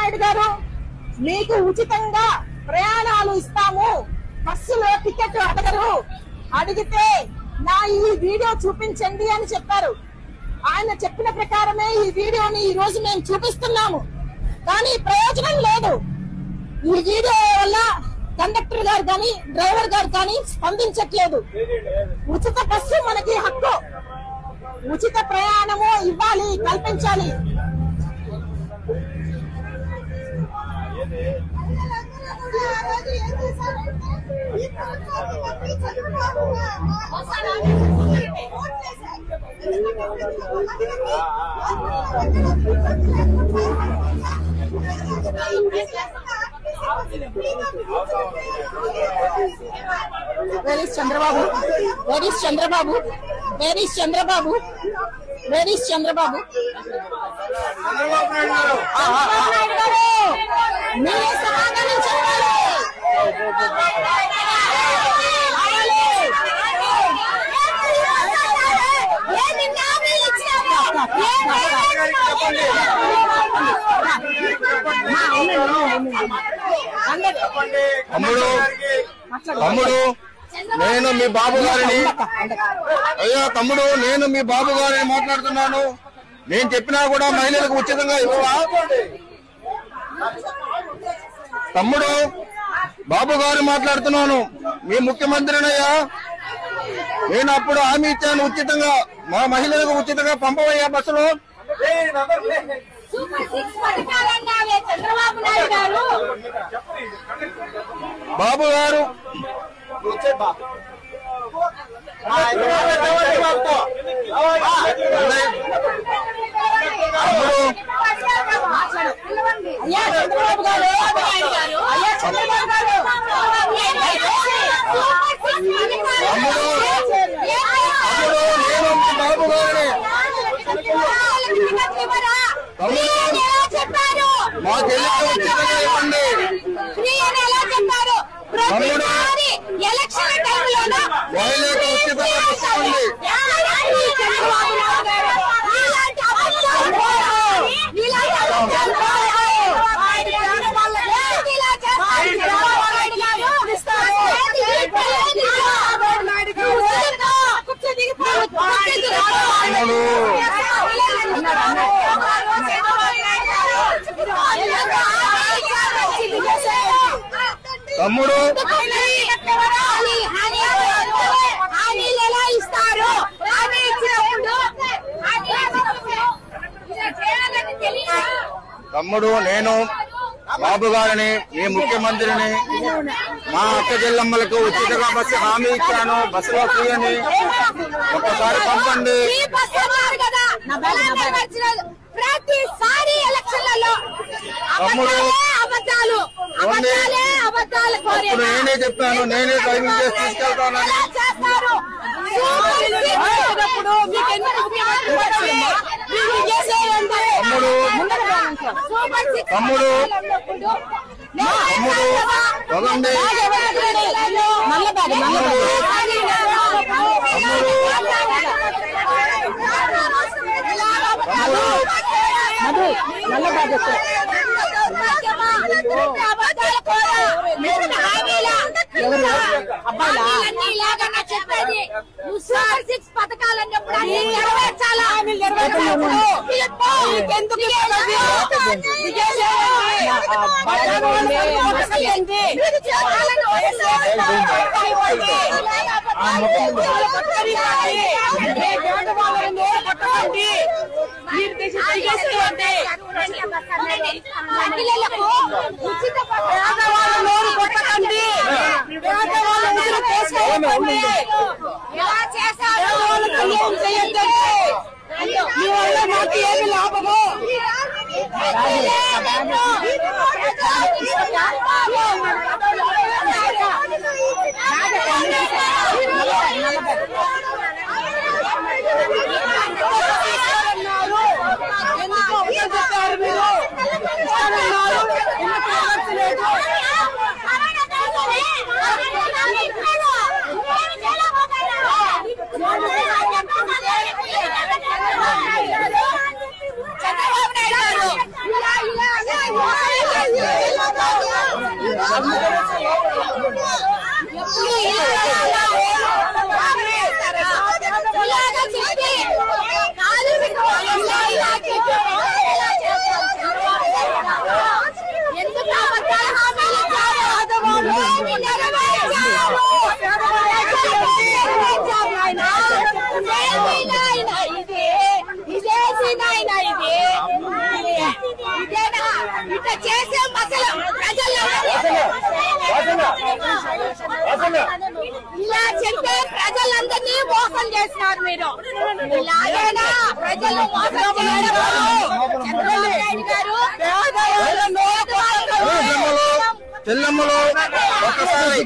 నాయుడు గారు మీకు ఉచితంగా ప్రయాణాలు ఇస్తాము, బస్సులో టికెట్ అడగరు, అడిగితే నా ఈ వీడియో చూపించండి అని చెప్పారు. ఆయన చెప్పిన ప్రకారమే ఈ వీడియోని ఈ రోజు మేము చూపిస్తున్నాము. కానీ ప్రయోజనం లేదు. ఈ వీడియో వల్ల కండక్టర్ గారు కానీ డ్రైవర్ గారు కానీ స్పందించట్లేదు. ఉచిత బస్సు మనకి హక్కు, ఉచిత ప్రయాణము ఇవ్వాలి, కల్పించాలి. Where is Chandrababu? Where is Chandrababu? Where is Chandrababu? Where is Chandrababu? మీరే సమాధానం చెప్పాలి. తమ్ముడు నేను మీ బాబు గారిని అయ్యా తమ్ముడు నేను మీ బాబు గారిని మాట్లాడుతున్నాను. నేను చెప్పినా కూడా మహిళలకు ఉచితంగా ఇవ్వవా? తమ్ముడు బాబు గారు మాట్లాడుతున్నాను. మీ ముఖ్యమంత్రినయ్యా, నేను అప్పుడు హామీ ఇచ్చాను ఉచితంగా మా మహిళలకు ఉచితంగా పంపవయ్యా బస్సులో. బాబు గారు మా చెల్లికి ఉచితంగా ఇవ్వండి. ఎలక్షన్ టైంలో మహిళలకు ఉచితంగా ఇవ్వండి. తమ్ముడు ఎలా ఇస్తారు? తమ్ముడు నేను బాబు గారిని మీ ముఖ్యమంత్రిని మా అక్క చెల్లమ్మలకు ఉచితంగా బస్సు హామీ ఇచ్చాను. బస్సులో తీయని ఒకసారి పంపండి. ప్రతిసారి ఎలక్షన్లలో తమ్ముడు అబద్ధాలు అప్పుడు నేనే చెప్పాను, నేనే డ్రైవింగ్ చేసి తీసుకెళ్తానని. తమ్ముడు వదండి. చెప్పేది పథకాలన్నప్పుడు నెరవేర్చాలా? మహిళలకు ఉచిత నోరు కొట్టకండి. ఎలా చేశారు? మీ వల్ల నాకు ఏమి లాభము? చంద్రబాబు నాయుడు చేసే మసలు ఇలా చెప్తే ప్రజలందరినీ మోసం చేస్తున్నారు మీరు. ఇలాగైనా ప్రజలు మోసం చేయడం చంద్రబాబు నాయుడు గారు చెల్లెమ్మలు ఒకసారి